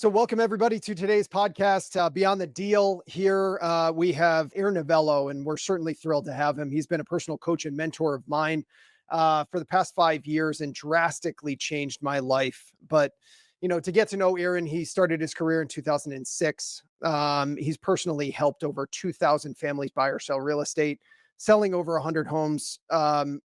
So welcome everybody to today's podcast, Beyond the Deal. Here we have Aaron Novello, and we're certainly thrilled to have him. He's been a personal coach and mentor of mine for the past 5 years and drastically changed my life. But, to get to know Aaron, he started his career in 2006. He's personally helped over 2,000 families buy or sell real estate, selling over 100 homes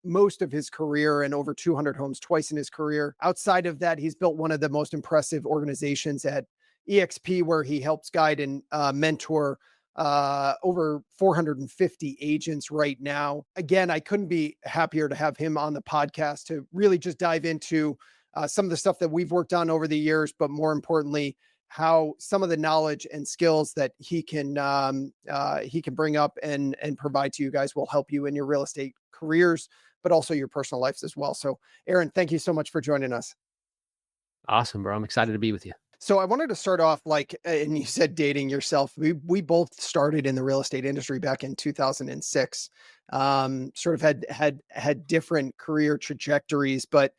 most of his career and over 200 homes twice in his career. Outside of that, he's built one of the most impressive organizations at EXP, where he helps guide and mentor over 450 agents right now. Again, I couldn't be happier to have him on the podcast to really just dive into some of the stuff that we've worked on over the years, but more importantly, how some of the knowledge and skills that he can bring up and provide to you guys will help you in your real estate careers, but also your personal lives as well. So, Aaron, thank you so much for joining us. Awesome, bro. I'm excited to be with you. So, I wanted to start off and you said dating yourself. We both started in the real estate industry back in 2006. Sort of had different career trajectories, but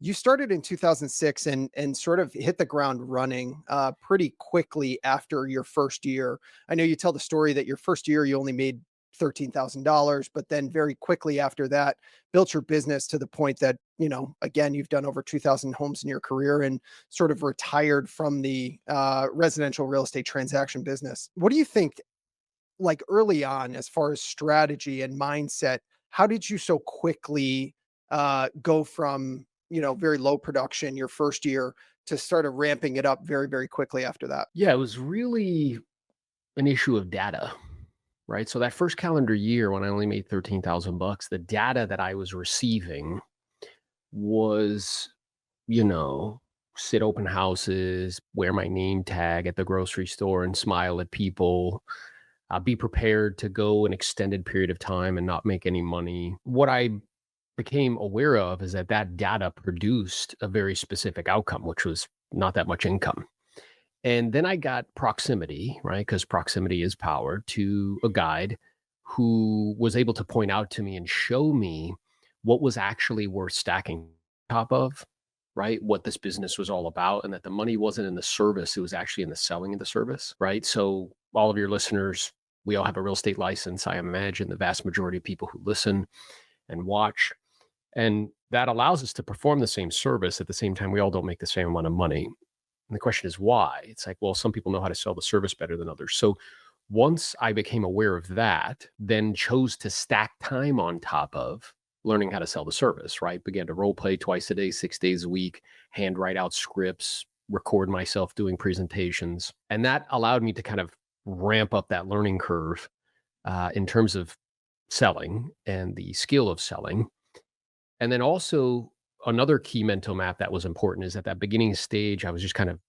you started in 2006 and sort of hit the ground running pretty quickly after your first year. I know you tell the story that your first year you only made $13,000, but then very quickly after that, built your business to the point that, again, you've done over 2,000 homes in your career and sort of retired from the residential real estate transaction business. What do you think, like early on, as far as strategy and mindset, how did you so quickly go from, very low production your first year to start ramping it up very, very quickly after that? Yeah, it was really an issue of data, right? So that first calendar year when I only made 13,000 bucks, the data that I was receiving was, you know, sit open houses, wear my name tag at the grocery store and smile at people, be prepared to go an extended period of time and not make any money. What I became aware of is that that data produced a very specific outcome, which was not that much income. And then I got proximity, right? Because proximity is power, to a guide who was able to point out to me and show me what was actually worth stacking top of, right? What this business was all about, and that the money wasn't in the service, it was actually in the selling of the service, right? So, all of your listeners, we all have a real estate license. I imagine the vast majority of people who listen and watch. And that allows us to perform the same service. At the same time, we all don't make the same amount of money. And the question is why? It's like, well, some people know how to sell the service better than others. So once I became aware of that, then chose to stack time on top of learning how to sell the service, right? Began to role play twice a day, 6 days a week, hand write out scripts, record myself doing presentations. And that allowed me to kind of ramp up that learning curve in terms of selling and the skill of selling. And then also another key mental map that was important is at that beginning stage, I was just kind of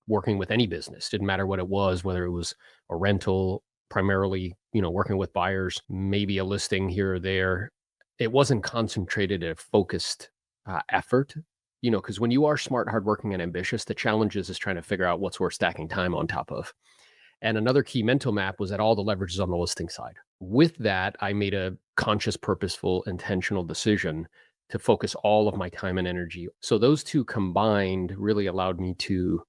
working with any business. Didn't matter what it was, whether it was a rental, primarily, working with buyers, maybe a listing here or there. It wasn't concentrated a focused effort, because when you are smart, hardworking, and ambitious, the challenge is trying to figure out what's worth stacking time on top of. And another key mental map was that all the leverage is on the listing side. With that, I made a conscious, purposeful, intentional decision to focus all of my time and energy. So those two combined really allowed me to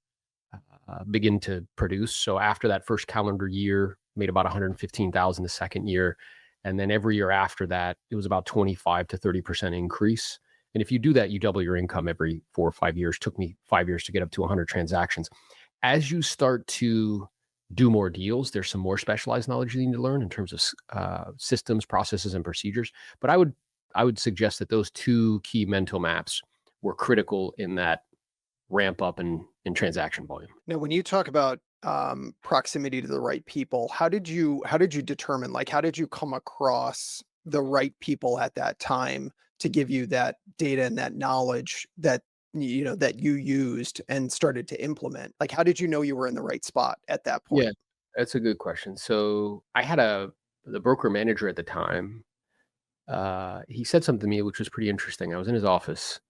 begin to produce. So after that first calendar year, made about 115,000 the second year. And then every year after that, it was about 25 to 30% increase. And if you do that, you double your income every 4 or 5 years. Took me 5 years to get up to 100 transactions. As you start to do more deals, there's some more specialized knowledge you need to learn in terms of systems, processes, and procedures. But I would suggest that those two key mental maps were critical in that ramp up in transaction volume. Now, when you talk about proximity to the right people, how did you determine, like, how did you come across the right people at that time to give you that data and that knowledge that that you used and started to implement? Like, how did you know you were in the right spot at that Yeah, point? that's a good question. So I had the broker manager at the time. He said something to me which was pretty interesting. I was in his office,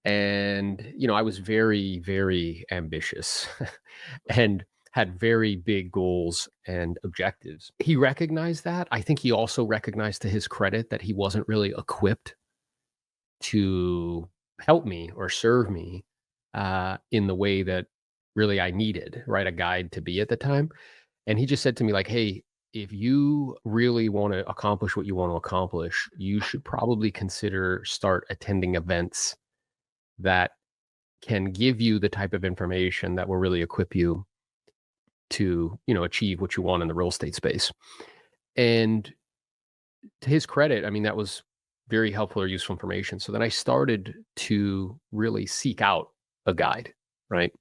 and I was very, very ambitious and had very big goals and objectives. He recognized that. I think he also recognized, to his credit, that he wasn't really equipped to help me or serve me in the way that really I needed, right? A guide to be at the time. And he just said to me, like, hey, if you really want to accomplish what you want to accomplish, you should probably consider start attending events that can give you the type of information that will really equip you to, achieve what you want in the real estate space. And to his credit, I mean, that was very helpful or useful information. So then I started to really seek out a guide, right?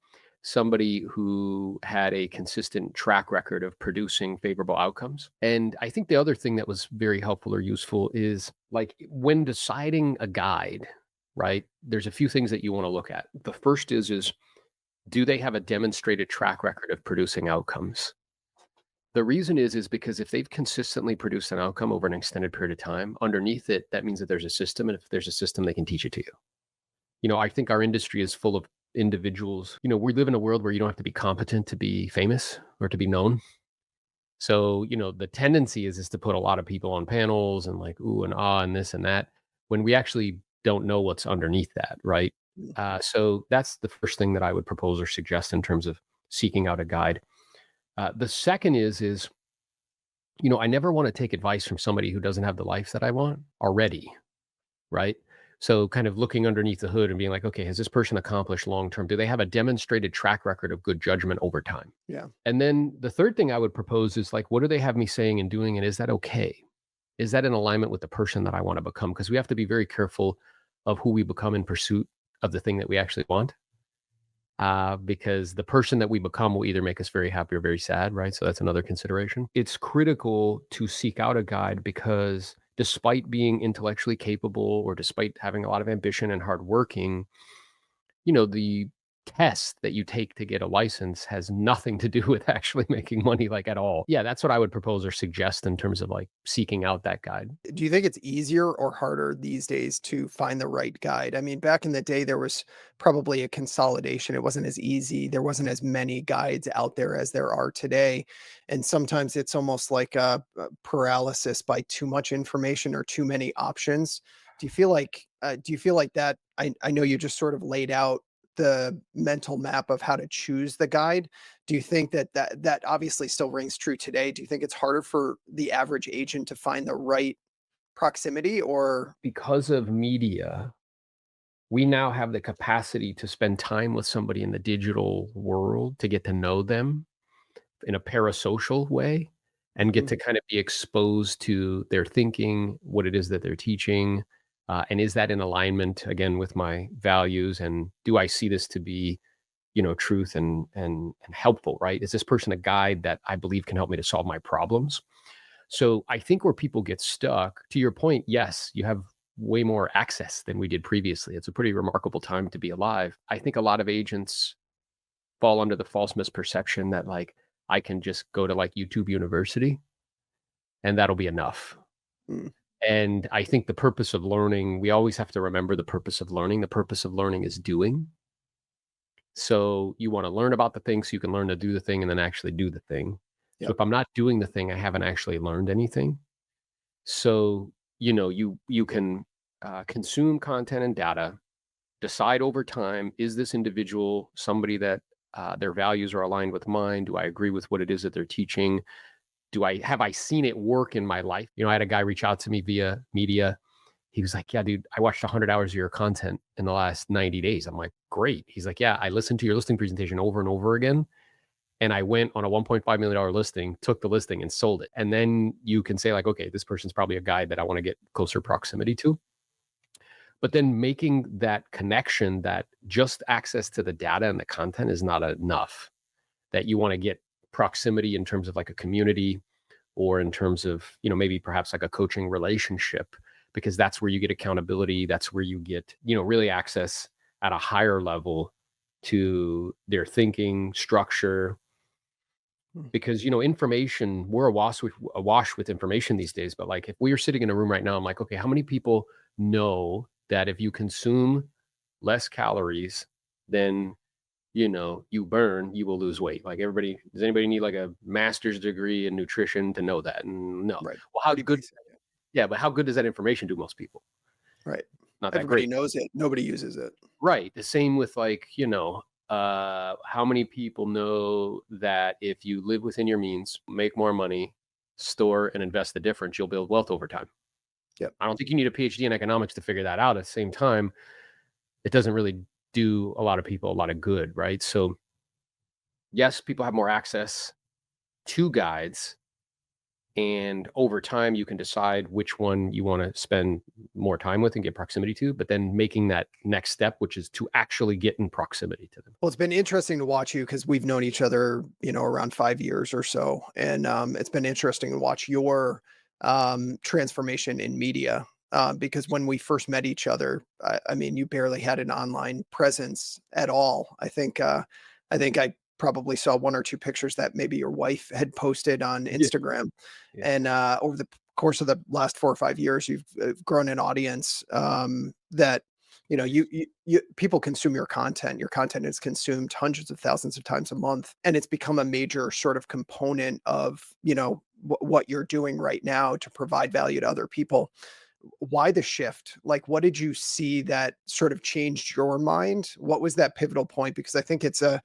Somebody who had a consistent track record of producing favorable outcomes. And I think the other thing that was very helpful or useful is like when deciding a guide, right? There's a few things that you want to look at. The first is do they have a demonstrated track record of producing outcomes? The reason is because if they've consistently produced an outcome over an extended period of time, underneath it, that means that there's a system. And if there's a system, they can teach it to you. I think our industry is full of individuals. We live in a world where you don't have to be competent to be famous or to be known. So, the tendency is to put a lot of people on panels and like, ooh and ah, and this and that, when we actually don't know what's underneath that, right? Mm. So that's the first thing that I would propose or suggest in terms of seeking out a guide. The second is I never want to take advice from somebody who doesn't have the life that I want already, right? So kind of looking underneath the hood and being like, okay, has this person accomplished long term? Do they have a demonstrated track record of good judgment over time? Yeah. And then the third thing I would propose is like, what do they have me saying and doing? And is that okay? Is that in alignment with the person that I want to become? Because we have to be very careful of who we become in pursuit of the thing that we actually want. Because the person that we become will either make us very happy or very sad, right? So that's another consideration. It's critical to seek out a guide because despite being intellectually capable or despite having a lot of ambition and hardworking, the test that you take to get a license has nothing to do with actually making money, like at all. Yeah, that's what I would propose or suggest in terms of like seeking out that guide. Do you think it's easier or harder these days to find the right guide? I mean, back in the day, there was probably a consolidation. It wasn't as easy. There wasn't as many guides out there as there are today. And sometimes it's almost like a paralysis by too much information or too many options. Do you feel like that? I know you just sort of laid out the mental map of how to choose the guide. Do you think that obviously still rings true today? Do you think it's harder for the average agent to find the right proximity or Because of media, we now have the capacity to spend time with somebody in the digital world to get to know them in a parasocial way and get Mhm. to kind of be exposed to their thinking, what it is that they're teaching, and is that in alignment again with my values? And do I see this to be, truth and helpful? Right? Is this person a guide that I believe can help me to solve my problems? So I think where people get stuck, to your point, yes, you have way more access than we did previously. It's a pretty remarkable time to be alive. I think a lot of agents fall under the false misperception that like I can just go to like YouTube University and that'll be enough. Mm, And I think the purpose of learning, we always have to remember the purpose of learning. The purpose of learning is doing. So you want to learn about the thing so you can learn to do the thing and then actually do the thing. So yep. if I'm not doing the thing, I haven't actually learned anything. So, you can consume content and data, decide over time, is this individual somebody that their values are aligned with mine? Do I agree with what it is that they're teaching? Have I seen it work in my life? I had a guy reach out to me via media. He was like, yeah, dude, I watched 100 hours of your content in the last 90 days. I'm like, great. He's like, yeah, I listened to your listing presentation over and over again. And I went on a $1.5 million listing, took the listing and sold it. And then you can say like, okay, this person's probably a guy that I want to get closer proximity to. But then making that connection that just access to the data and the content is not enough, that you want to get proximity in terms of like a community or in terms of, maybe perhaps like a coaching relationship, because that's where you get accountability. That's where you get, really access at a higher level to their thinking structure, Mm, because information, we're awash with information these days. But like if we are sitting in a room right now, I'm like, okay, how many people know that if you consume less calories than you burn, you will lose weight? Like everybody, does anybody need like a master's degree in nutrition to know that? No. right. Well, how Pretty good? basic. Yeah, but how good does that information do most people? Right. Not that Everybody great. knows it. Nobody uses it. Right. The same with like, How many people know that if you live within your means, make more money, store and invest the difference, you'll build wealth over time? Yep. I don't think you need a PhD in economics to figure that out. At the same time, it doesn't really do a lot of people a lot of good, right? So, yes, people have more access to guides, and over time, you can decide which one you want to spend more time with and get proximity to, but then making that next step, which is to actually get in proximity to them. Well, it's been interesting to watch you because we've known each other, around 5 years or so, and it's been interesting to watch your transformation in media. Because when we first met each other, I mean, you barely had an online presence at all. I think I probably saw one or two pictures that maybe your wife had posted on Yeah. Instagram, Yeah. and over the course of the last 4 or 5 years, you've grown an audience that people consume your content. Your content is consumed hundreds of thousands of times a month, and it's become a major sort of component of, what you're doing right now to provide value to other people. Why the shift? Like, what did you see that sort of changed your mind? What was that pivotal point? Because I think it's a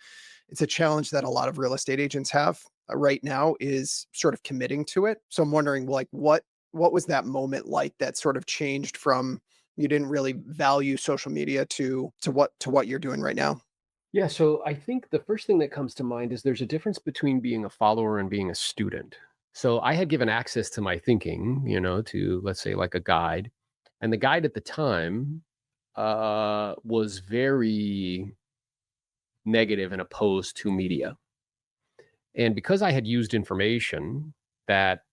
challenge that a lot of real estate agents have right now, is sort of committing to it. So I'm wondering, like, what was that moment like that sort of changed from you didn't really value social media to what you're doing right now? Yeah, so I think the first thing that comes to mind is there's a difference between being a follower and being a student. So I had given access to my thinking, to let's say like a guide. And the guide at the time was very negative and opposed to media. And because I had used information that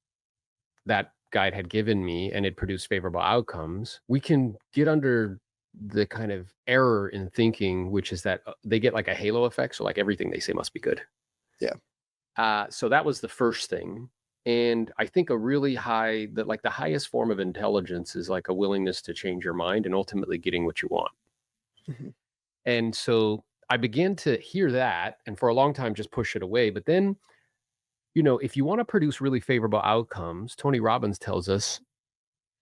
that guide had given me and it produced favorable outcomes, we can get under the kind of error in thinking, which is that they get like a halo effect. So, like everything they say must be good. Yeah. So that was the first thing. And I think a really like the highest form of intelligence is like a willingness to change your mind and ultimately getting what you want. Mhm. And so I began to hear that and for a long time just push it away. But then, if you want to produce really favorable outcomes, Tony Robbins tells us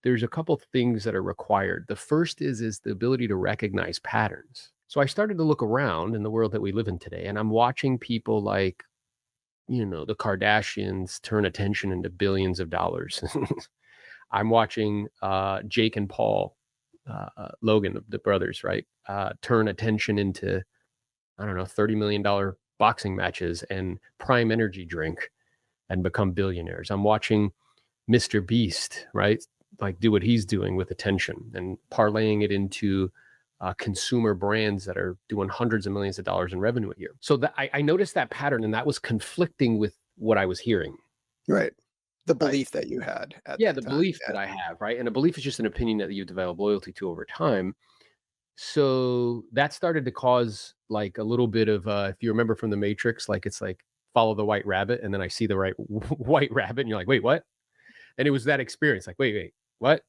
there's a couple things that are required. The first is the ability to recognize patterns. So I started to look around in the world that we live in today, and I'm watching people like, the Kardashians turn attention into billions of dollars. I'm watching Jake and Paul, Logan, the brothers, right? Turn attention into, I don't know, $30 million boxing matches and prime energy drink and become billionaires. I'm watching Mr. Beast, right? Like do what he's doing with attention and parlaying it into consumer brands that are doing hundreds of millions of dollars in revenue a year. So that I noticed that pattern, and that was conflicting with what I was hearing. Right. The Right. belief that you had at Yeah, that the time. belief Yeah. that I have, right? And a belief is just an opinion that you develop loyalty to over time. So that started to cause like a little bit of if you remember from the Matrix, like it's like follow the white rabbit, and then I see the right white rabbit, and you're like, wait, what? And it was that experience, like, wait, what?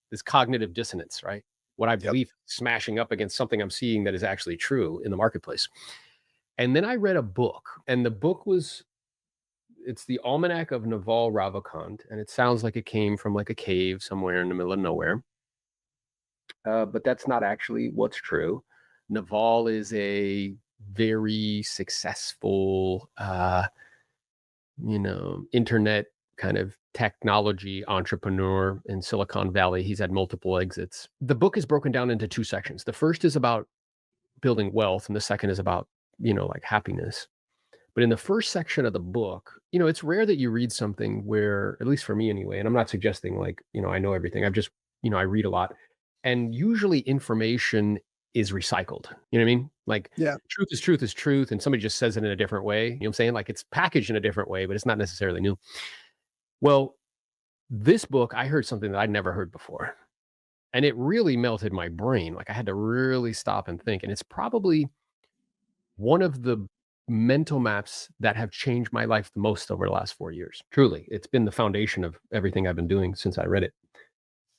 This cognitive dissonance, right? What I Yep. believe smashing up against something I'm seeing that is actually true in the marketplace. And then I read a book, and the book was it's the Almanac of Naval Ravikant, and it sounds like it came from like a cave somewhere in the middle of nowhere. But that's not actually what's true. Naval is a very successful, internet kind of technology entrepreneur in Silicon Valley. He's had multiple exits. The book is broken down into two sections. The first is about building wealth, and the second is about, like happiness. But in the first section of the book, it's rare that you read something where, at least for me anyway, and I'm not suggesting like, I know everything. I've just, I read a lot. And usually information is recycled. You know what I mean? Like Yeah. truth is truth is truth. And somebody just says it in a different way. You know what I'm saying? Like it's packaged in a different way, but it's not necessarily new. Well, this book, I heard something that I'd never heard before. And it really melted my brain. Like I had to really stop and think. And it's probably one of the mental maps that have changed my life the most over the last 4 years. Truly, it's been the foundation of everything I've been doing since I read it.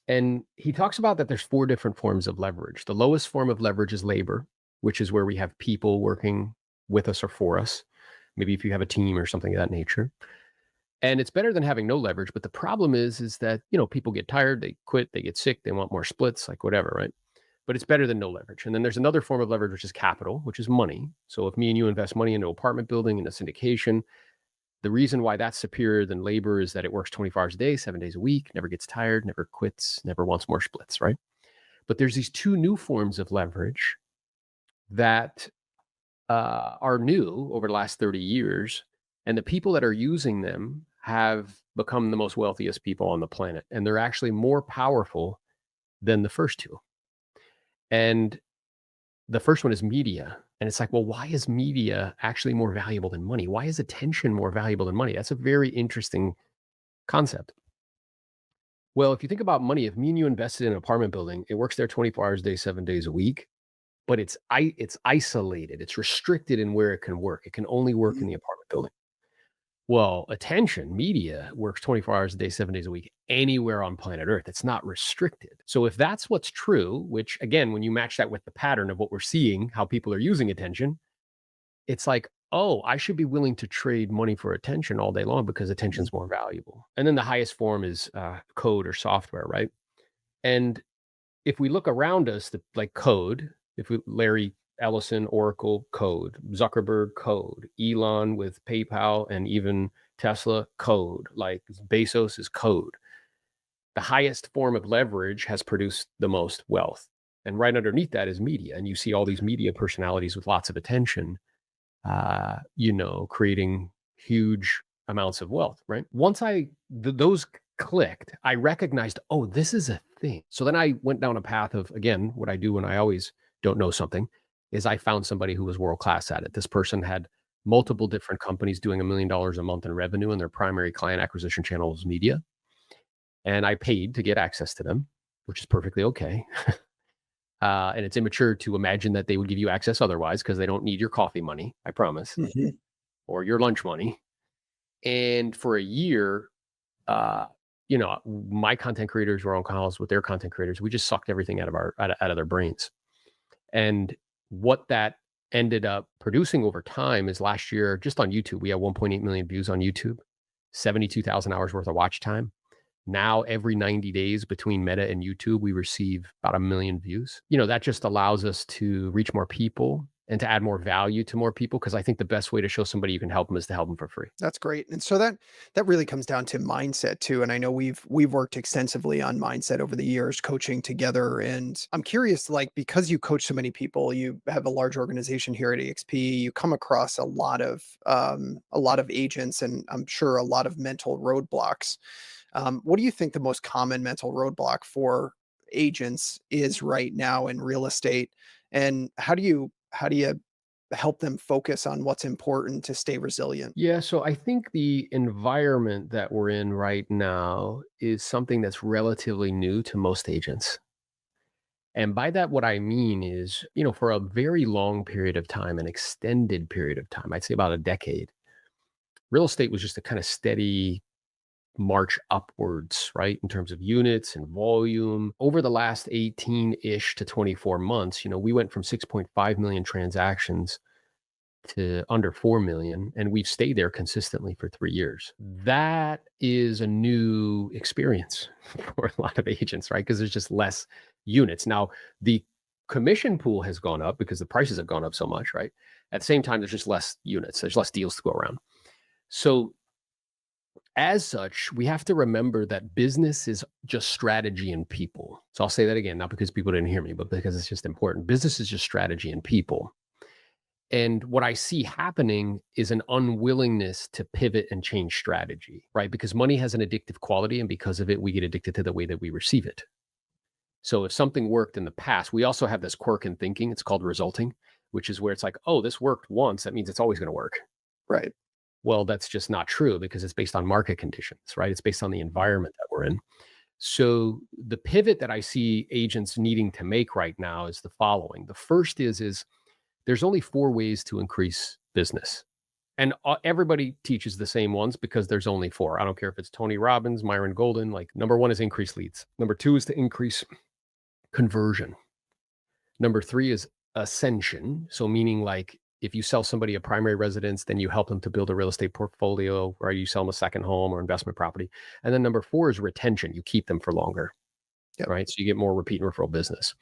And he talks about that there's four different forms of leverage. The lowest form of leverage is labor, which is where we have people working with us or for us. Maybe if you have a team or something of that nature. And it's better than having no leverage. But the problem is that, people get tired, they quit, they get sick, they want more splits, like whatever, right? but it's better than no leverage. And then there's another form of leverage, which is capital, which is money. So if me and you invest money into apartment building and a syndication, the reason why that's superior than labor is that it works 24 hours a day, 7 days a week, never gets tired, never quits, never wants more splits, right? But there's these two new forms of leverage that are new over the last 30 years. And the people that are using them have become the most wealthiest people on the planet. And they're actually more powerful than the first two. And the first one is media. And it's like, well, why is media actually more valuable than money? Why is attention more valuable than money? That's a very interesting concept. Well, if you think about money, if me and you invested in an apartment building, it works there 24 hours a day, 7 days a week, but it's isolated. It's restricted in where it can work. It can only work in the apartment building. Well, attention, media works 24 hours a day, 7 days a week, anywhere on planet Earth. It's not restricted. So if that's what's true, which again, when you match that with the pattern of what we're seeing, how people are using attention, it's like, oh, I should be willing to trade money for attention all day long because attention's more valuable. And then the highest form is code or software, right? And if we look around us, like code, Larry Ellison, Oracle, code, Zuckerberg, code, Elon with PayPal, and even Tesla, code, like Bezos is code. The highest form of leverage has produced the most wealth. And right underneath that is media. And you see all these media personalities with lots of attention, creating huge amounts of wealth, right? Once those clicked, I recognized, oh, this is a thing. So then I went down a path of, again, what I do when I always don't know something is I found somebody who was world-class at it. This person had multiple different companies doing $1 million a month in revenue, and their primary client acquisition channel was media. And I paid to get access to them, which is perfectly okay. And it's immature to imagine that they would give you access otherwise because they don't need your coffee money, I promise, or your lunch money. And for a year, my content creators were on calls with their content creators. We just sucked everything out of their brains. And what that ended up producing over time is last year, just on YouTube, we had 1.8 million views on YouTube, 72,000 hours worth of watch time. Now, every 90 days between Meta and YouTube, we receive about 1 million views. That just allows us to reach more people and to add more value to more people. Because I think the best way to show somebody you can help them is to help them for free. That's great. And so that really comes down to mindset too. And I know we've worked extensively on mindset over the years, coaching together. And I'm curious, like, because you coach so many people, you have a large organization here at EXP, you come across a lot of agents, and I'm sure a lot of mental roadblocks. What do you think the most common mental roadblock for agents is right now in real estate? And how do you help them focus on what's important to stay resilient? Yeah, so I think the environment that we're in right now is something that's relatively new to most agents. And by that, what I mean is, for a very long period of time, an extended period of time, I'd say about a decade, real estate was just a kind of steady march upwards, right? In terms of units and volume. Over the last 18-ish to 24 months, we went from 6.5 million transactions to under 4 million, and we've stayed there consistently for 3 years. That is a new experience for a lot of agents, right? Because there's just less units. Now, the commission pool has gone up because the prices have gone up so much, right? At the same time, there's just less units. There's less deals to go around. So as such, we have to remember that business is just strategy and people. So I'll say that again, not because people didn't hear me, but because it's just important. Business is just strategy and people. And what I see happening is an unwillingness to pivot and change strategy, right? Because money has an addictive quality, and because of it, we get addicted to the way that we receive it. So if something worked in the past, we also have this quirk in thinking. It's called resulting, which is where it's like, oh, this worked once. That means it's always going to work. Right. Well, that's just not true because it's based on market conditions, right? It's based on the environment that we're in. So the pivot that I see agents needing to make right now is the following. The first is there's only 4 ways to increase business. And everybody teaches the same ones because there's only 4. I don't care if it's Tony Robbins, Myron Golden. Like, number 1 is increase leads. Number 2 is to increase conversion. Number 3 is ascension. So meaning, like, if you sell somebody a primary residence, then you help them to build a real estate portfolio, or you sell them a second home or investment property. And then number 4 is retention. You keep them for longer, Yep. right? So you get more repeat and referral business.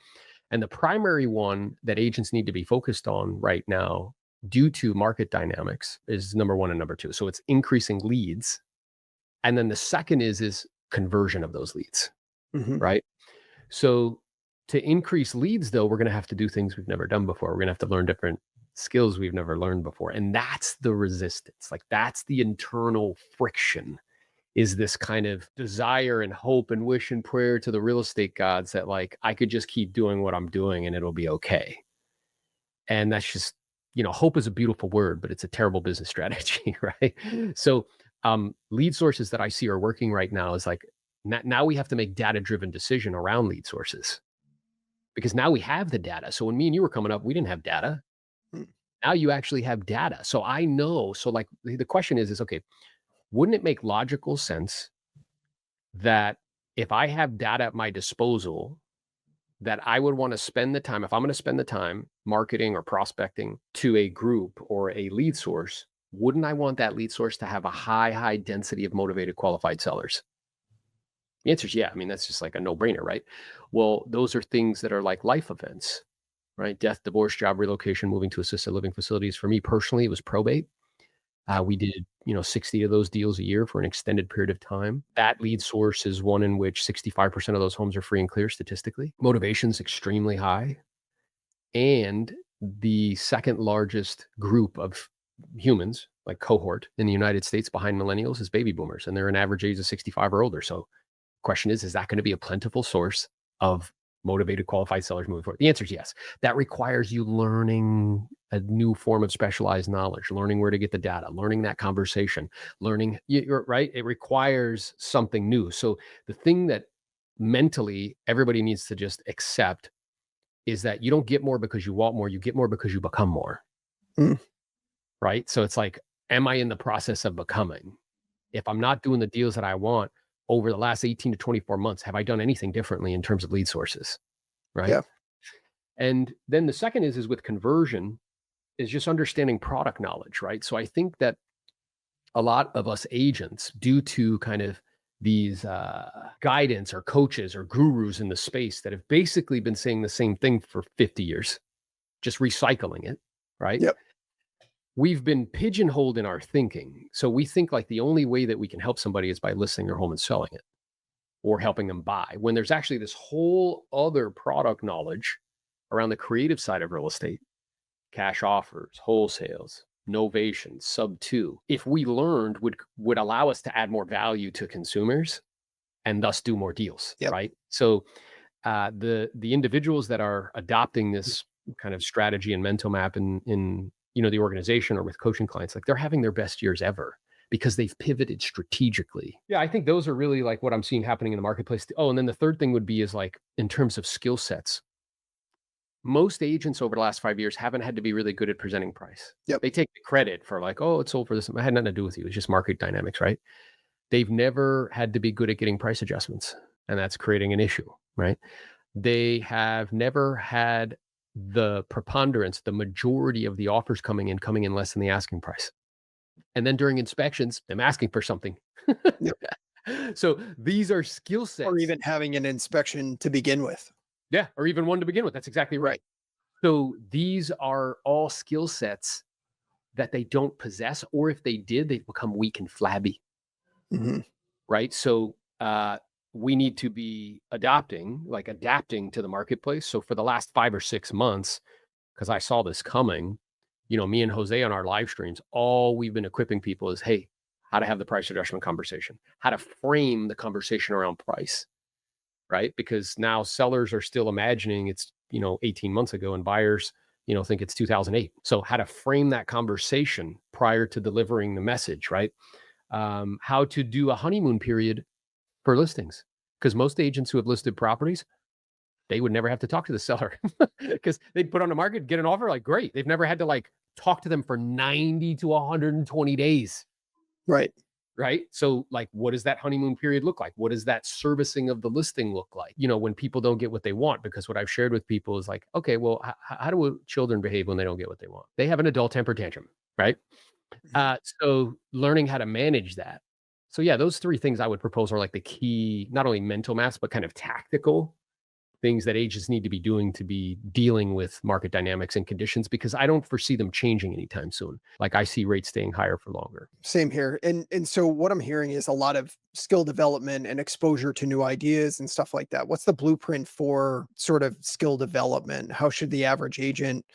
And the primary one that agents need to be focused on right now, due to market dynamics, is number one and number two. So it's increasing leads. And then the second is conversion of those leads, Mhm. right? So to increase leads, though, we're going to have to do things we've never done before. We're going to have to learn different skills we've never learned before. And that's the resistance. Like, that's the internal friction, is this kind of desire and hope and wish and prayer to the real estate gods that, like, I could just keep doing what I'm doing and it'll be okay. And that's just, hope is a beautiful word, but it's a terrible business strategy, right? So lead sources that I see are working right now is like, now we have to make data-driven decision around lead sources, because now we have the data. So when me and you were coming up, we didn't have data. Mm. Now you actually have data. So I know. So like the question is okay, wouldn't it make logical sense that if I have data at my disposal, that I would want to spend the time, if I'm going to spend the time marketing or prospecting to a group or a lead source, wouldn't I want that lead source to have a high density of motivated qualified sellers? The answer is yeah. I mean, that's just like a no-brainer, right? Well, those are things that are like life events, right? Death, divorce, job relocation, moving to assisted living facilities. For me personally, it was probate. We did, 60 of those deals a year for an extended period of time. That lead source is one in which 65% of those homes are free and clear statistically. Motivation's extremely high. And the second largest group of humans, like cohort in the United States behind millennials, is baby boomers. And they're an average age of 65 or older. So question is that going to be a plentiful source of motivated qualified sellers moving forward? The answer is yes. That requires you learning a new form of specialized knowledge, learning where to get the data, learning that conversation, you're right. It requires something new. So the thing that mentally everybody needs to just accept is that you don't get more because you want more. You get more because you become more. Mm. Right. So it's like, am I in the process of becoming? If I'm not doing the deals that I want over the last 18 to 24 months, have I done anything differently in terms of lead sources? Right. Yeah. And then the second is with conversion, is just understanding product knowledge. Right. So I think that a lot of us agents, due to kind of these guidance or coaches or gurus in the space that have basically been saying the same thing for 50 years, just recycling it. Right. Yep. We've been pigeonholed in our thinking. So we think like the only way that we can help somebody is by listing their home and selling it, or helping them buy, when there's actually this whole other product knowledge around the creative side of real estate: cash offers, wholesales, novation, sub two. If we learned, would allow us to add more value to consumers and thus do more deals. Yep. Right. So the individuals that are adopting this kind of strategy and mental map in the organization or with coaching clients, like, they're having their best years ever because they've pivoted strategically. Yeah, I think those are really like what I'm seeing happening in the marketplace. Oh, and then the third thing would be is like, in terms of skill sets, most agents over the last 5 years haven't had to be really good at presenting price. Yep. They take the credit for like, oh, it sold for this. It had nothing to do with you. It's just market dynamics, right? They've never had to be good at getting price adjustments, and that's creating an issue, right? They have never had the preponderance, the majority of the offers coming in less than the asking price. And then during inspections, them asking for something. Yep. So these are skill sets. Or even having an inspection to begin with. Yeah, or even one to begin with. That's exactly right. So these are all skill sets that they don't possess, or if they did, they've become weak and flabby. Mm-hmm. Right. So we need to be adapting to the marketplace. So for the last 5 or 6 months, because I saw this coming, me and Jose on our live streams, all we've been equipping people is, hey, how to have the price adjustment conversation, how to frame the conversation around price, right? Because now sellers are still imagining it's, 18 months ago, and buyers, think it's 2008. So how to frame that conversation prior to delivering the message, right? How to do a honeymoon period for listings, because most agents who have listed properties, they would never have to talk to the seller because they'd put on the market, get an offer, like, great. They've never had to like talk to them for 90 to 120 days. Right. Right. So like, what does that honeymoon period look like? What does that servicing of the listing look like? When people don't get what they want, because what I've shared with people is like, okay, well, how do children behave when they don't get what they want? They have an adult temper tantrum, right? So learning how to manage that. So yeah, those three things I would propose are like the key, not only mental maps, but kind of tactical things that agents need to be doing to be dealing with market dynamics and conditions, because I don't foresee them changing anytime soon. Like I see rates staying higher for longer. Same here. And so what I'm hearing is a lot of skill development and exposure to new ideas and stuff like that. What's the blueprint for sort of skill development? How should the average agent,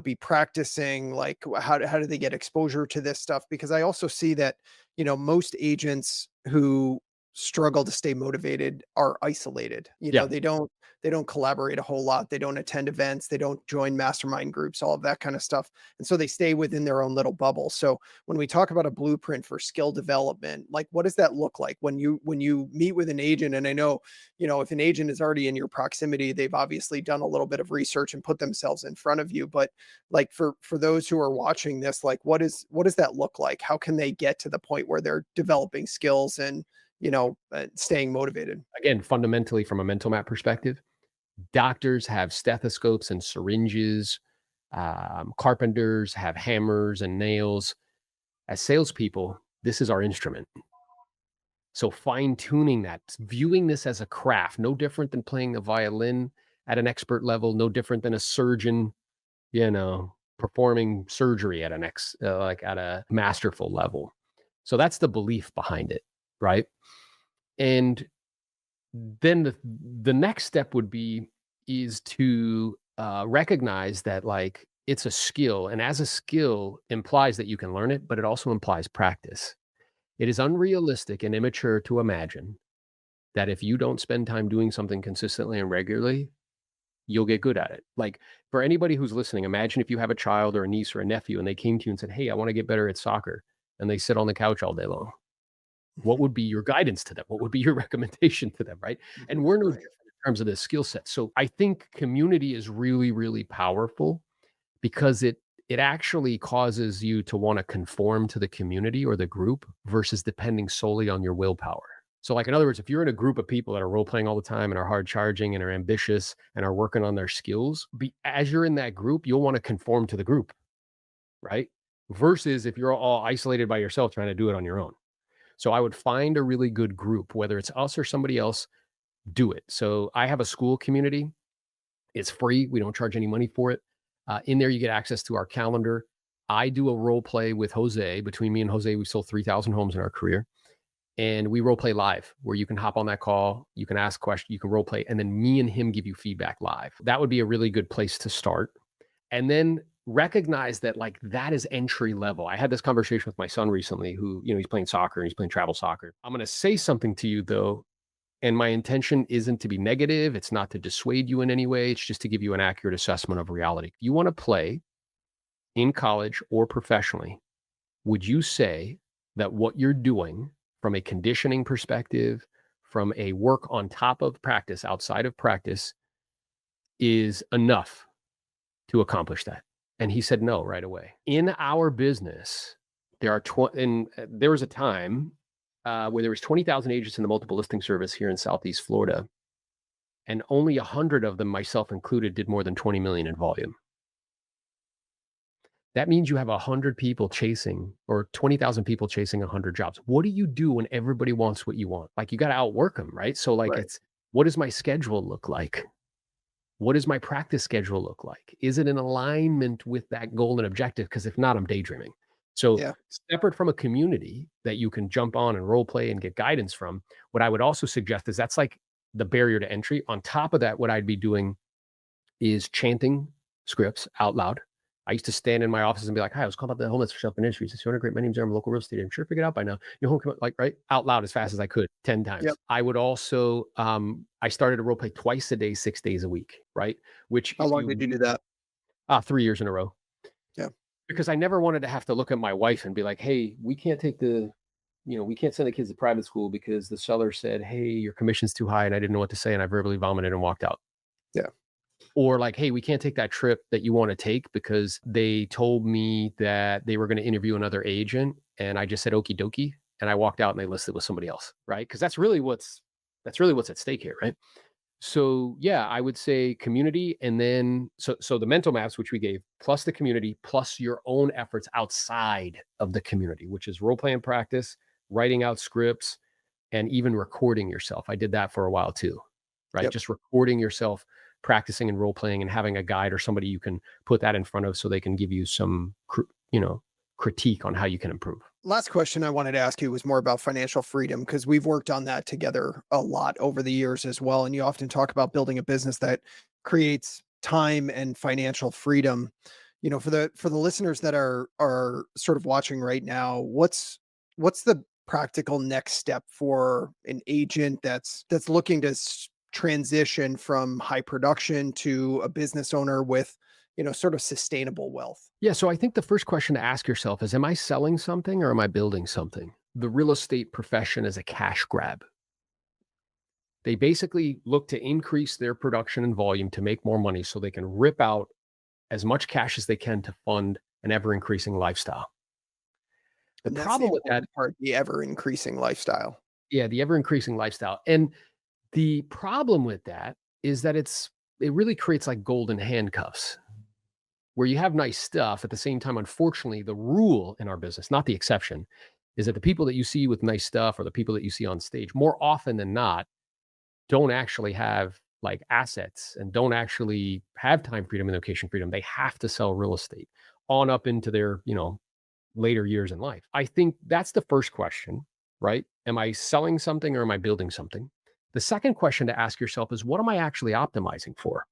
be practicing? Like how do they get exposure to this stuff? Because I also see that, most agents who struggle to stay motivated are isolated. Yeah. They don't collaborate a whole lot. They don't attend events, they don't join mastermind groups, all of that kind of stuff. And so they stay within their own little bubble. So when we talk about a blueprint for skill development, like what does that look like when you meet with an agent? And I know, if an agent is already in your proximity, they've obviously done a little bit of research and put themselves in front of you. But like for those who are watching this, like what does that look like? How can they get to the point where they're developing skills and staying motivated? Again, fundamentally from a mental map perspective, doctors have stethoscopes and syringes. Carpenters have hammers and nails. As salespeople, this is our instrument. So fine tuning that, viewing this as a craft, no different than playing the violin at an expert level, no different than a surgeon, performing surgery at like at a masterful level. So that's the belief behind it, right? And then the next step is to recognize that like it's a skill, and as a skill implies that you can learn it, but it also implies practice. It is unrealistic and immature to imagine that if you don't spend time doing something consistently and regularly, you'll get good at it. Like for anybody who's listening, imagine if you have a child or a niece or a nephew and they came to you and said, "Hey, I want to get better at soccer," and they sit on the couch all day long. What would be your guidance to them? What would be your recommendation to them, right? And we're no Right. different in terms of the skill set. So I think community is really, really powerful because it actually causes you to want to conform to the community or the group versus depending solely on your willpower. So like in other words, if you're in a group of people that are role playing all the time and are hard charging and are ambitious and are working on their skills, as you're in that group, you'll want to conform to the group, right? Versus if you're all isolated by yourself trying to do it on your own. So I would find a really good group, whether it's us or somebody else, do it. So I have a school community. It's free. We don't charge any money for it. In there, you get access to our calendar. I do a role play with Jose. Between me and Jose, we sold 3,000 homes in our career. And we role play live where you can hop on that call, you can ask questions, you can role play, and then me and him give you feedback live. That would be a really good place to start. And then recognize that like that is entry level. I had this conversation with my son recently who, he's playing soccer and he's playing travel soccer. I'm going to say something to you though, and my intention isn't to be negative. It's not to dissuade you in any way. It's just to give you an accurate assessment of reality. If you want to play in college or professionally, would you say that what you're doing from a conditioning perspective, from a work on top of practice, outside of practice, is enough to accomplish that? And he said no right away. In our business, there was a time where there was 20,000 agents in the multiple listing service here in Southeast Florida, and only 100 of them, myself included, did more than 20 million in volume. That means you have 100 people chasing, or 20,000 people chasing 100 jobs. What do you do when everybody wants what you want? Like you got to outwork them, right? So like Right. what does my schedule look like? What does my practice schedule look like? Is it in alignment with that goal and objective? Because if not, I'm daydreaming. So Yeah. separate from a community that you can jump on and role play and get guidance from, what I would also suggest is that's like the barrier to entry. On top of that, what I'd be doing is chanting scripts out loud. I used to stand in my office and be like, "Hi, I was called up the homeless for self industries. It's great. My name's I'm a local real estate. I'm sure figured it out by now. Your home, like right out loud as fast as I could, 10 Yep. times. I would also, I started to role play twice a day, 6 days a week, right? Which How if long you did you do, do that? 3 years in a row, Yeah. because I never wanted to have to look at my wife and be like, "Hey, we can't take we can't send the kids to private school because the seller said, hey, your commission's too high,' and I didn't know what to say. And I verbally vomited and walked out." Yeah. Or like, "Hey, we can't take that trip that you want to take because they told me that they were going to interview another agent." And I just said, "Okie dokie." And I walked out and they listed with somebody else. Right. Cause that's really what's at stake here. Right. So yeah, I would say community. And then, so the mental maps, which we gave, plus the community, plus your own efforts outside of the community, which is role playing practice, writing out scripts, and even recording yourself. I did that for a while too. right? Yep. Just recording yourself practicing and role playing and having a guide or somebody you can put that in front of so they can give you some, critique on how you can improve. Last question I wanted to ask you was more about financial freedom because we've worked on that together a lot over the years as well. And you often talk about building a business that creates time and financial freedom. For the listeners that are sort of watching right now, what's the practical next step for an agent that's looking to transition from high production to a business owner with sort of sustainable wealth? Yeah. So I think the first question to ask yourself is, am I selling something or am I building something? The real estate profession is a cash grab. They basically look to increase their production and volume to make more money so they can rip out as much cash as they can to fund an ever increasing lifestyle. The And that's the problem with that, important part, the ever increasing lifestyle. yeah, the ever increasing lifestyle. And the problem with that is that it really creates like golden handcuffs where you have nice stuff at the same time. Unfortunately, the rule in our business, not the exception, is that the people that you see with nice stuff or the people that you see on stage more often than not don't actually have like assets and don't actually have time freedom and location freedom. They have to sell real estate on up into their, later years in life. I think that's the first question, right? Am I selling something or am I building something? The second question to ask yourself is, what am I actually optimizing for?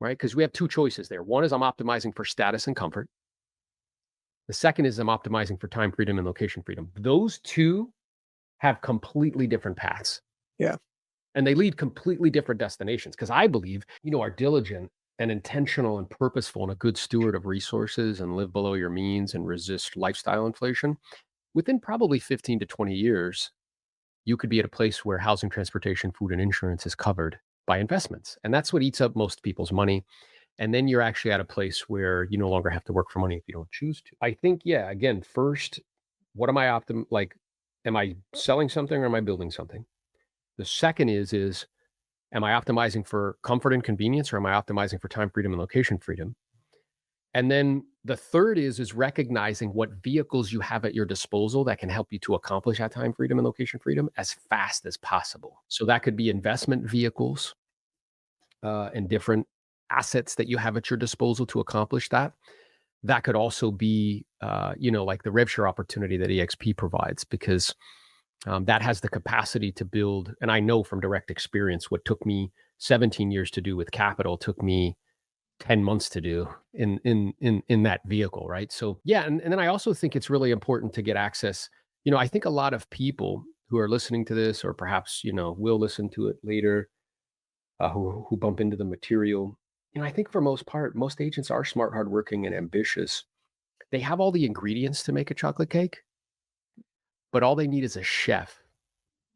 Right? Because we have two choices there. One is I'm optimizing for status and comfort. The second is I'm optimizing for time freedom and location freedom. Those two have completely different paths. Yeah. And they lead completely different destinations because I believe, are diligent and intentional and purposeful and a good steward of resources and live below your means and resist lifestyle inflation, within probably 15 to 20 years, you could be at a place where housing, transportation, food, and insurance is covered by investments. And that's what eats up most people's money. And then you're actually at a place where you no longer have to work for money if you don't choose to. I think, yeah, again, first, what am I am I selling something or am I building something? The second is am I optimizing for comfort and convenience or am I optimizing for time freedom and location freedom? And then the third is recognizing what vehicles you have at your disposal that can help you to accomplish that time freedom and location freedom as fast as possible. So that could be investment vehicles and different assets that you have at your disposal to accomplish that. That could also be, like the rev share opportunity that EXP provides, because that has the capacity to build. And I know from direct experience, what took me 17 years to do with capital took me 10 months to do in that vehicle, right? So yeah, and then I also think it's really important to get access. I think a lot of people who are listening to this, or perhaps will listen to it later, who bump into the material. I think for most part, most agents are smart, hardworking, and ambitious. They have all the ingredients to make a chocolate cake, but all they need is a chef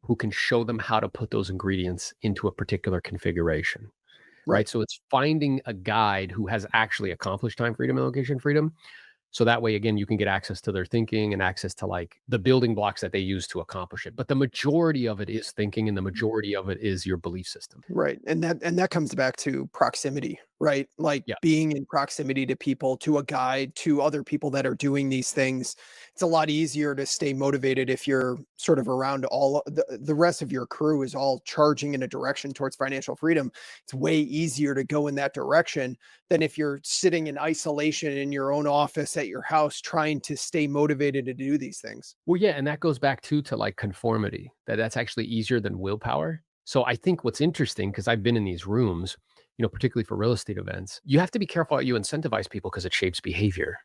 who can show them how to put those ingredients into a particular configuration. Right. Right. So it's finding a guide who has actually accomplished time freedom and location freedom. So that way, again, you can get access to their thinking and access to like the building blocks that they use to accomplish it. But the majority of it is thinking and the majority of it is your belief system. Right. And that comes back to proximity, right? Like Yeah. being in proximity to people, to a guide, to other people that are doing these things. It's a lot easier to stay motivated if you're sort of around the rest of your crew is all charging in a direction towards financial freedom. It's way easier to go in that direction than if you're sitting in isolation in your own office at your house trying to stay motivated to do these things. Well, yeah. And that goes back to like conformity, that's actually easier than willpower. So I think what's interesting, because I've been in these rooms, particularly for real estate events, you have to be careful how you incentivize people because it shapes behavior.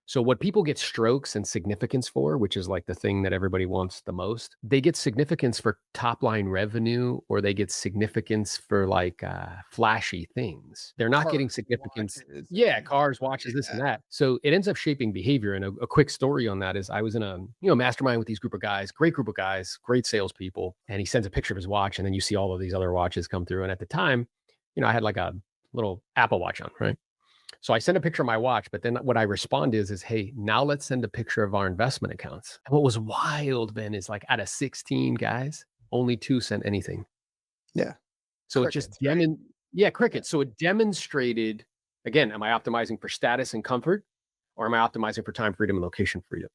So what people get strokes and significance for, which is like the thing that everybody wants the most, they get significance for top line revenue, or they get significance for like flashy things. They're not getting Cars, significance. watches, Yeah, and cars, watches, this and that. So it ends up shaping behavior. And a quick story on that is I was in a mastermind with these group of guys, great group of guys, great salespeople, and he sends a picture of his watch, and then you see all of these other watches come through. And at the time, I had like a little Apple Watch on, right? So I send a picture of my watch, but then what I respond is, hey, now let's send a picture of our investment accounts. And what was wild, Ben, is like out of 16 guys, only 2 sent anything. yeah, So it just crickets, right? yeah, Yeah. cricket. So it demonstrated, again, am I optimizing for status and comfort, or am I optimizing for time freedom and location freedom?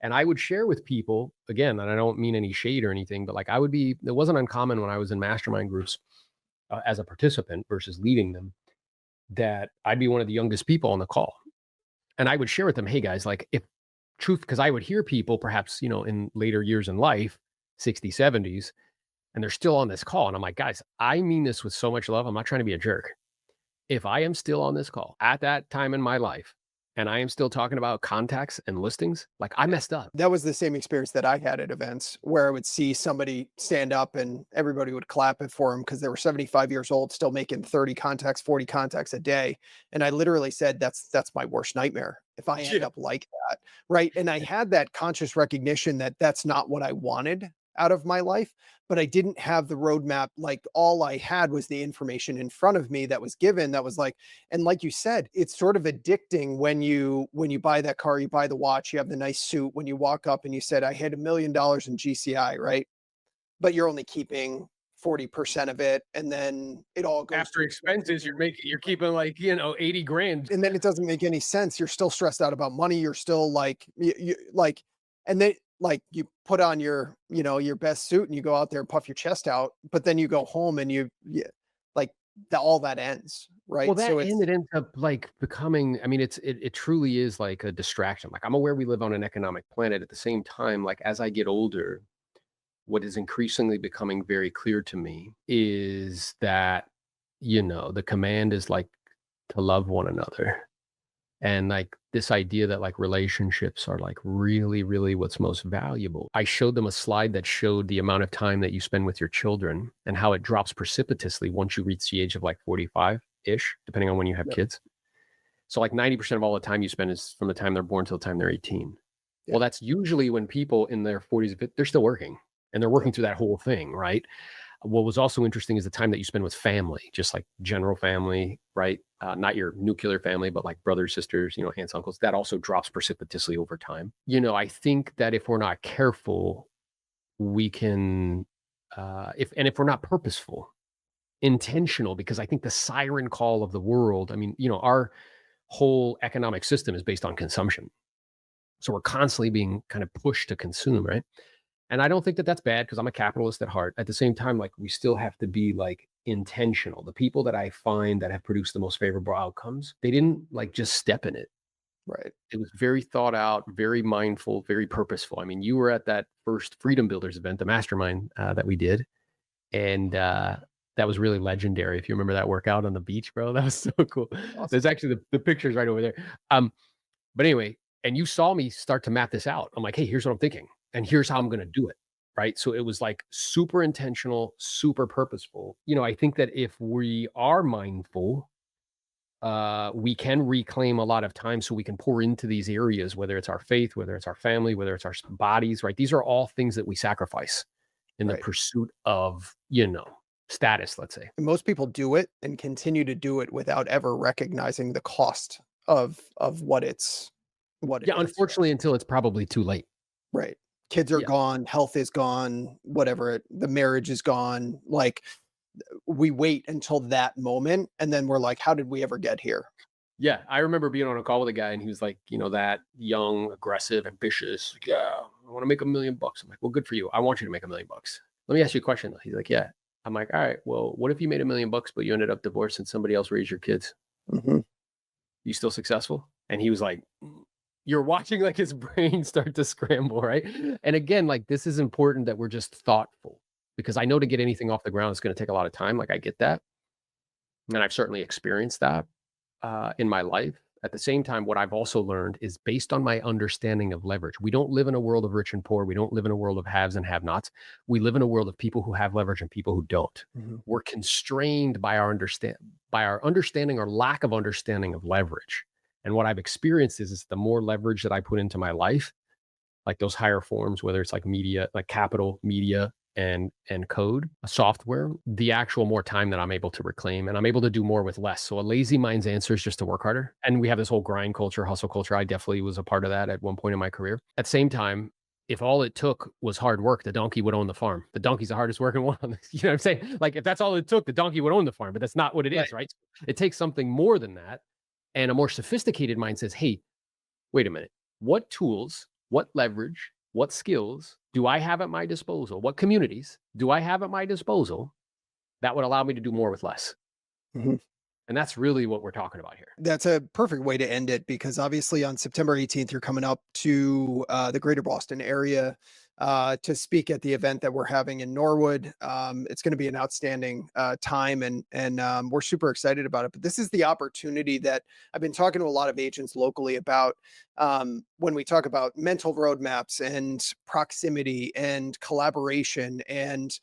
And I would share with people, again, and I don't mean any shade or anything, but like it wasn't uncommon when I was in mastermind groups as a participant versus leading them, that I'd be one of the youngest people on the call. And I would share with them, hey guys, like if truth, because I would hear people perhaps, in later years in life, 60s, 70s, and they're still on this call. And I'm like, guys, I mean this with so much love. I'm not trying to be a jerk. If I am still on this call at that time in my life, and I am still talking about contacts and listings, like I messed up. That was the same experience that I had at events where I would see somebody stand up and everybody would clap it for them because they were 75 years old, still making 30 contacts, 40 contacts a day. And I literally said, that's my worst nightmare if I end Yeah. up like that. Right. And I had that conscious recognition that that's not what I wanted out of my life, but I didn't have the roadmap. Like all I had was the information in front of me that was given that was like, and like you said, it's sort of addicting when you buy that car, you buy the watch, you have the nice suit, when you walk up and you said, I hit $1 million in GCI, right? But you're only keeping 40% of it, and then it all goes After expenses, you're keeping like, 80 grand. and then it doesn't make any sense. You're still stressed out about money. You're still like, you like, and then like you put on your best suit and you go out there and puff your chest out, but then you go home and like all that ends, Well, right? that So and it's it ends up like becoming, I mean, it truly is like a distraction. Like I'm aware we live on an economic planet. At the same time, like as I get older, what is increasingly becoming very clear to me is that, the command is like to love one another. And like this idea that like relationships are like really, really what's most valuable. I showed them a slide that showed the amount of time that you spend with your children and how it drops precipitously once you reach the age of like 45-ish, depending on when you have Yep. kids. So like 90% of all the time you spend is from the time they're born till the time they're 18. Yeah. Well, that's usually when people in their 40s, they're still working and they're working through that whole thing, right? What was also interesting is the time that you spend with family, just like general family, right? Not your nuclear family, but like brothers, sisters, aunts, uncles. That also drops precipitously over time. I think that if we're not careful, we can, if we're not purposeful, intentional, because I think the siren call of the world, I mean, our whole economic system is based on consumption. So we're constantly being kind of pushed to consume, right? And I don't think that that's bad because I'm a capitalist at heart. At the same time, like we still have to be like intentional. The people that I find that have produced the most favorable outcomes, they didn't like just step in it. right. It was very thought out, very mindful, very purposeful. I mean, you were at that first Freedom Builders event, the mastermind that we did, and that was really legendary. If you remember that workout on the beach, bro, that was so cool. Awesome. There's actually the pictures right over there. But anyway, and you saw me start to map this out. I'm like, hey, here's what I'm thinking, and here's how I'm going to do it. Right. So it was like super intentional, super purposeful. I think that if we are mindful, we can reclaim a lot of time so we can pour into these areas, whether it's our faith, whether it's our family, whether it's our bodies, right? These are all things that we sacrifice in the Right. pursuit of, status, let's say. And most people do it and continue to do it without ever recognizing the cost of what it Yeah, is. unfortunately, until it's probably too late. Right. Kids are Yeah. gone, health is gone, the marriage is gone. Like we wait until that moment and then we're like, how did we ever get here? Yeah, I remember being on a call with a guy and he was like, that young, aggressive, ambitious. Like, yeah, I want to make $1 million. I'm like, well, good for you. I want you to make $1 million. Let me ask you a question though. He's like, yeah. I'm like, all right, well, what if you made $1 million, but you ended up divorced and somebody else raised your kids? Mhm. You still successful? And he was like, you're watching like his brain start to scramble, right? And again, like this is important that we're just thoughtful because I know to get anything off the ground, it's going to take a lot of time. Like I get that. And I've certainly experienced that in my life. At the same time, what I've also learned is based on my understanding of leverage. We don't live in a world of rich and poor. We don't live in a world of haves and have nots. We live in a world of people who have leverage and people who don't. Mhm. We're constrained by our understanding or lack of understanding of leverage. And what I've experienced is the more leverage that I put into my life, like those higher forms, whether it's like media, like capital, media, and code, software, the actual more time that I'm able to reclaim and I'm able to do more with less. So a lazy mind's answer is just to work harder. And we have this whole grind culture, hustle culture. I definitely was a part of that at one point in my career. At the same time, if all it took was hard work, the donkey would own the farm. The donkey's the hardest working one. You know what I'm saying? Like if that's all it took, the donkey would own the farm, but that's not what it is, right? It takes something more than that. And a more sophisticated mind says, hey, wait a minute. What tools what leverage, what skills do I have at my disposal? What communities do I have at my disposal that would allow me to do more with less? Mhm. And that's really what we're talking about here. That's a perfect way to end it because obviously on September 18th, you're coming up to the greater Boston area to speak at the event that we're having in Norwood. It's going to be an outstanding time, and we're super excited about it. But this is the opportunity that I've been talking to a lot of agents locally about when we talk about mental roadmaps and proximity and collaboration and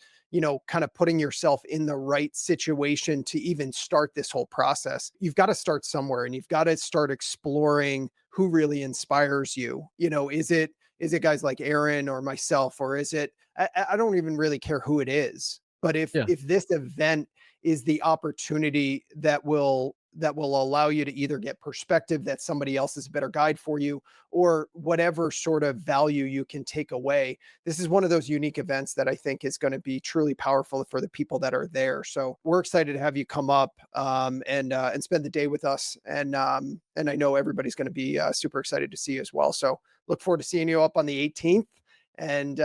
kind of putting yourself in the right situation to even start this whole process. You've got to start somewhere and you've got to start exploring who really inspires you. Is it guys like Aaron or myself, or is it I don't even really care who it is. But if Yeah. if this event is the opportunity that will allow you to either get perspective that somebody else is a better guide for you, or whatever sort of value you can take away, this is one of those unique events that I think is going to be truly powerful for the people that are there. So we're excited to have you come up and spend the day with us, and I know everybody's going to be super excited to see you as well. So look forward to seeing you up on the 18th. And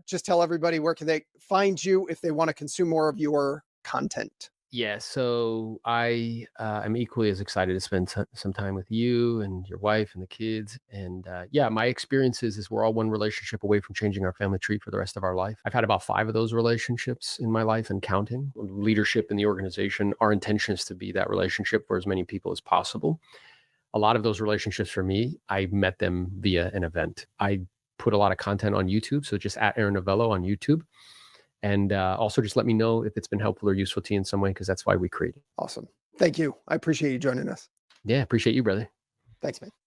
just tell everybody where can they find you if they want to consume more of your content. Yeah, so I am equally as excited to spend some time with you and your wife and the kids. And yeah, my experiences is we're all one relationship away from changing our family tree for the rest of our life. I've had about 5 of those relationships in my life and counting. Leadership in the organization, our intention is to be that relationship for as many people as possible. A lot of those relationships for me, I met them via an event. I put a lot of content on YouTube, so just at Aaron Novello on YouTube. And also just let me know if it's been helpful or useful to you in some way, because that's why we created. Awesome. Thank you. I appreciate you joining us. Yeah, appreciate you, brother. Thanks, man.